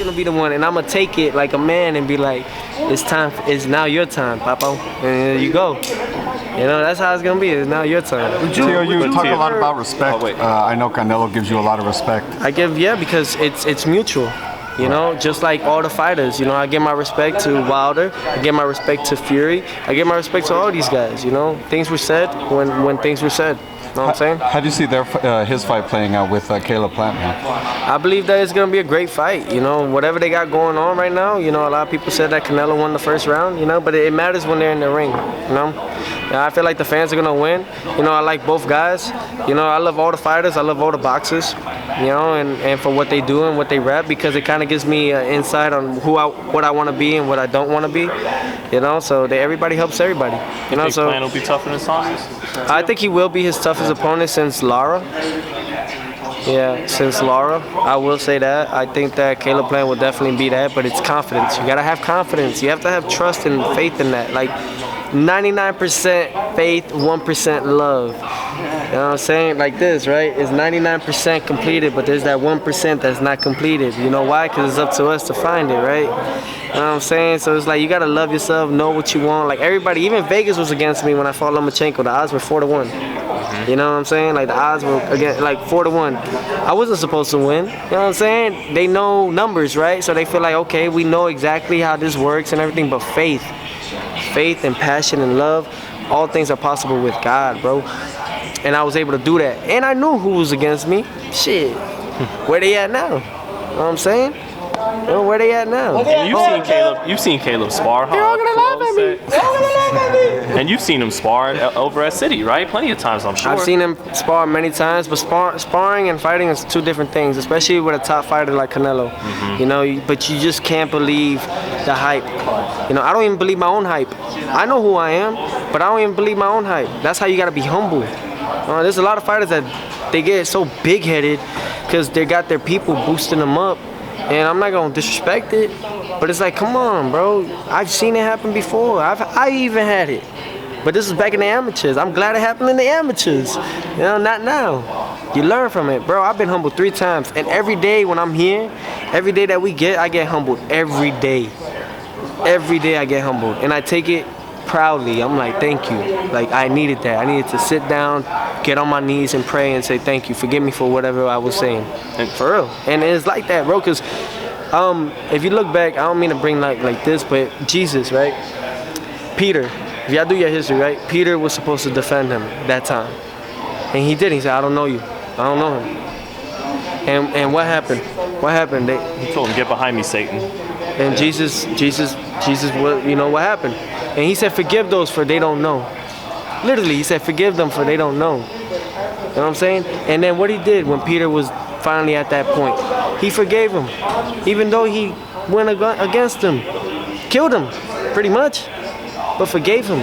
gonna be the one, and I'm gonna take it like a man and be like, it's time. It's now your time, Papo. And there you go. You know, that's how it's gonna be. It's now your time. Tio, you talk a lot about respect. I know Canelo gives you a lot of respect. Because it's mutual. You know, just like all the fighters, you know, I give my respect to Wilder, I give my respect to Fury, I give my respect to all these guys, you know. Things were said when things were said. You know what I'm saying? How do you see his fight playing out with Caleb Plant now? I believe that it's going to be a great fight. You know, whatever they got going on right now, you know, a lot of people said that Canelo won the first round, you know, but it matters when they're in the ring, you know. I feel like the fans are going to win. You know, I like both guys. You know, I love all the fighters. I love all the boxers, you know, and for what they do and what they rap, because it kind of gives me insight on what I want to be and what I don't want to be, you know. So everybody helps everybody, you know. So Plant will be tougher than Saunders? I think he will be his toughest opponent since Lara. Yeah, since Lara, I will say that. I think that Caleb Plant will definitely be that, but it's confidence. You gotta have confidence. You have to have trust and faith in that. Like 99% faith, 1% love. You know what I'm saying? Like this, right? It's 99% completed, but there's that 1% that's not completed. You know why? Because it's up to us to find it, right? You know what I'm saying? So it's like you gotta love yourself, know what you want. Like everybody, even Vegas was against me when I fought Lomachenko. The odds were 4-1. You know what I'm saying? Like the odds were again like 4-1. I wasn't supposed to win. You know what I'm saying? They know numbers, right? So they feel like, okay, we know exactly how this works and everything, but faith and passion and love, all things are possible with God, bro. And I was able to do that. And I knew who was against me. Shit. Where they at now? You know what I'm saying? Well, where they at now? And you've seen Caleb spar hard. They're all gonna laugh at me. They're all gonna laugh at me. And you've seen him spar over at City, right? Plenty of times, I'm sure. I've seen him spar many times, but sparring and fighting is two different things, especially with a top fighter like Canelo. You know, but you just can't believe the hype. You know, I don't even believe my own hype. I know who I am, but I don't even believe my own hype. That's how you gotta be humble. There's a lot of fighters that they get so big-headed because they got their people boosting them up. And I'm not gonna disrespect it, but it's like, come on, bro. I've seen it happen before. I even had it, but this is back in the amateurs. I'm glad it happened in the amateurs. You know, not now. You learn from it, bro. I've been humbled 3 times, and every day when I'm here, every day that I get humbled. Every day I get humbled, and I take it proudly. I'm like, thank you. Like I needed that. I needed to sit down, get on my knees and pray and say thank you. Forgive me for whatever I was saying. And for real. And it's like that, bro, because if you look back, I don't mean to bring like this, but Jesus, right? Peter, if y'all do your history, right? Peter was supposed to defend him that time. And he didn't. He said, I don't know you. I don't know him. And what happened? What happened? He told him, get behind me, Satan. And Jesus, you know what happened? And he said, forgive those for they don't know. Literally, he said, forgive them for they don't know. You know what I'm saying? And then what he did when Peter was finally at that point, he forgave him. Even though he went against him. Killed him, pretty much. But forgave him.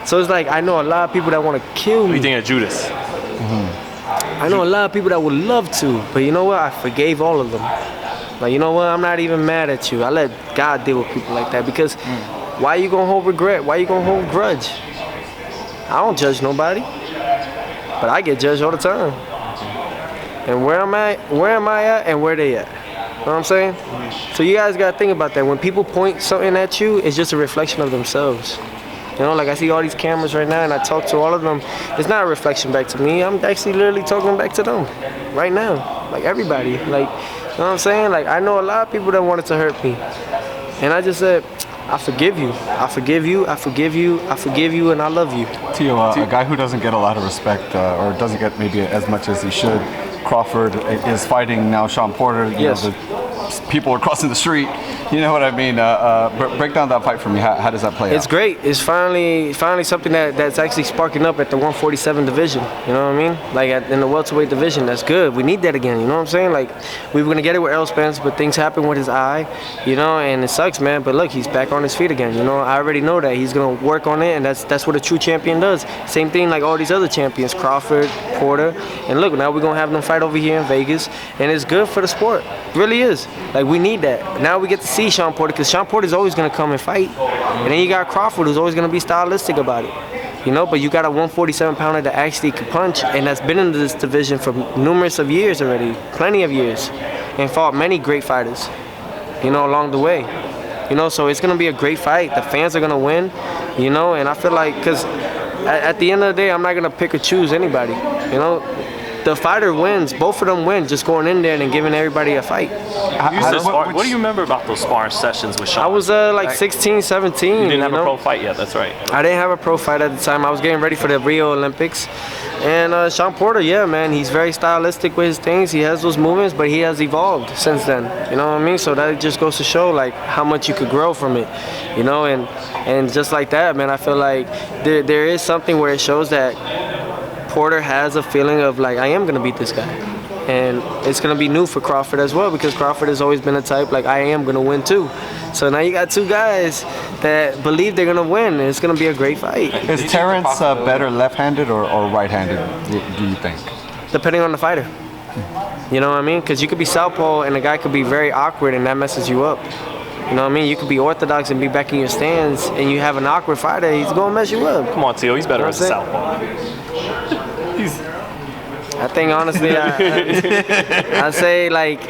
So it's like, I know a lot of people that want to kill me. What do you think of Judas? I know a lot of people that would love to, but you know what? I forgave all of them. Like, you know what? I'm not even mad at you. I let God deal with people like that because why you gonna hold regret? Why you gonna hold grudge? I don't judge nobody, but I get judged all the time. And where am I at and where they at? You know what I'm saying? So you guys gotta think about that. When people point something at you, it's just a reflection of themselves. You know, like I see all these cameras right now and I talk to all of them. It's not a reflection back to me. I'm actually literally talking back to them right now. Like everybody. Like, you know what I'm saying? Like I know a lot of people that wanted to hurt me. And I just said, I forgive you. I forgive you. I forgive you. I forgive you and I love you. Tio, a guy who doesn't get a lot of respect or doesn't get maybe as much as he should, Crawford is fighting now Sean Porter. You Yes. know, the people are crossing the street. You know what I mean? Break down that fight for me. How does that play out? It's great. It's finally something that's actually sparking up at the 147 division. You know what I mean? Like in the welterweight division, that's good. We need that again. You know what I'm saying? Like we were gonna get it with Errol Spence, but things happened with his eye. You know, and it sucks, man. But look, he's back on his feet again. You know, I already know that he's gonna work on it, and that's what a true champion does. Same thing like all these other champions, Crawford, Porter, and look, now we're gonna have them fight over here in Vegas, and it's good for the sport. It really is. Like we need that. Now we get to see Sean Porter, because Sean Porter's always going to come and fight. And then you got Crawford, who's always going to be stylistic about it. You know, but you got a 147-pounder that actually can punch, and that's been in this division for numerous of years already, plenty of years. and fought many great fighters, you know, along the way. You know, so it's gonna be a great fight. The fans are gonna win, you know, and I feel like, cause at the end of the day, I'm not gonna pick or choose anybody. You know, the fighter wins. Both of them win. Just going in there and giving everybody a fight. What do you remember about those sparring sessions with Sean? I was like 16, 17. You didn't have know? a pro fight yet. That's right. I didn't have a pro fight at the time. I was getting ready for the Rio Olympics. And Sean Porter, yeah, man, he's very stylistic with his things. He has those movements, but he has evolved since then. You know what I mean? So that just goes to show like how much you could grow from it. You know, and just like that, man, I feel like there is something where it shows that Porter has a feeling of like, I am gonna beat this guy. And it's gonna be new for Crawford as well, because Crawford has always been a type like, I am gonna win too. So now you got two guys that believe they're gonna win, and it's gonna be a great fight. Is Terrence better left-handed or right-handed, do you think? Depending on the fighter. You know what I mean? Because you could be southpaw and a guy could be very awkward, and that messes you up. You know what I mean? You could be orthodox and be back in your stance, and you have an awkward fighter, he's gonna mess you up. Come on, Teo, he's better as a southpaw. I think honestly, I say like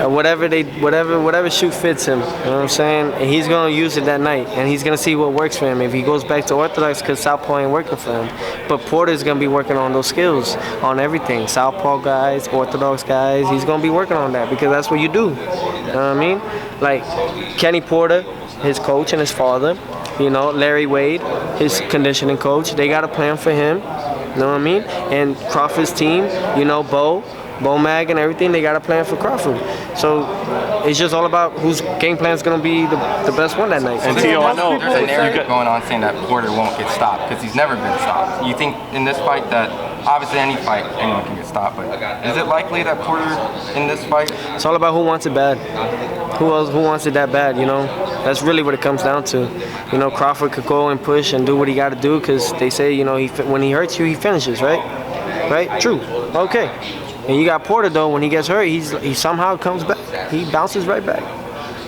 whatever shoe fits him. You know what I'm saying? And he's gonna use it that night, and he's gonna see what works for him. If he goes back to orthodox, because southpaw ain't working for him, but Porter's gonna be working on those skills, on everything. Southpaw guys, orthodox guys, he's gonna be working on that because that's what you do. You know what I mean? Like Kenny Porter, his coach and his father. You know, Larry Wade, his conditioning coach. They got a plan for him. You know what I mean? And Crawford's team, you know, Bo Mag and everything, they got a plan for Crawford. So it's just all about whose game plan is going to be the best one that night. And Teo, I know there's a narrative going on saying that Porter won't get stopped because he's never been stopped. You think in this fight that, obviously any fight, anyone can get stopped, but is it likely that Porter in this fight? It's all about who wants it bad. Who wants it that bad, you know? That's really what it comes down to. You know, Crawford could go and push and do what he got to do because they say, you know, when he hurts you, he finishes, right? Right? True. Okay. And you got Porter, though, when he gets hurt, he somehow comes back. He bounces right back.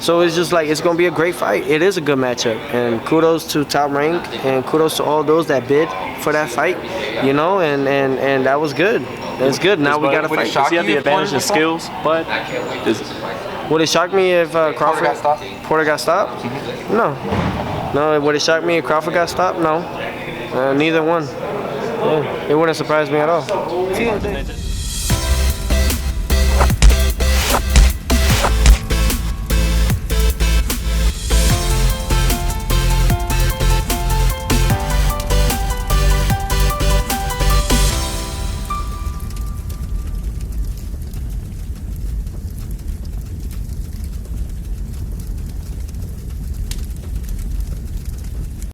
So it's just like, it's going to be a great fight. It is a good matchup. And kudos to Top Rank, and kudos to all those that bid for that fight, you know, and that was good. That's good. Now we got to fight. Does he have the advantage in skills, but would it shock me if Crawford Porter got stopped? No. No, would it shock me if Crawford got stopped? No. Neither one. Yeah. It wouldn't surprise me at all.